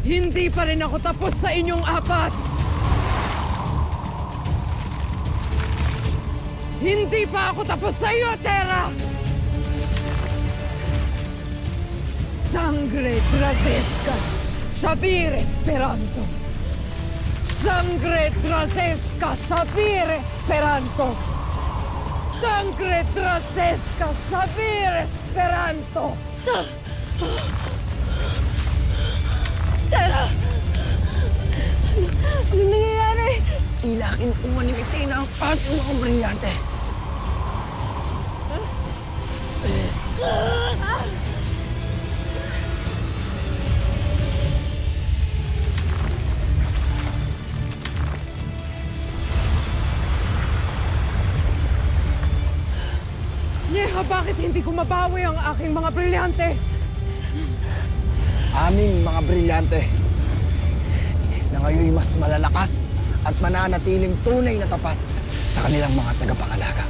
Hindi pa rin ako tapos sa inyong apat! Hindi pa ako tapos sa iyo, Terra! Sangre Drazesca, Sabir Esperanto! Sangre Drazesca, Sabir Esperanto! Sangre Drazesca, Sabir Esperanto! Terra! Ano nangyayari? Tila kinukuha ni Mitina ang ating mga brilyante. Neha, bakit hindi ko mabawi ang aking mga brilyante? Aming mga brilyante na ngayon mas malalakas at mananatiling tunay na tapat sa kanilang mga tagapangalaga.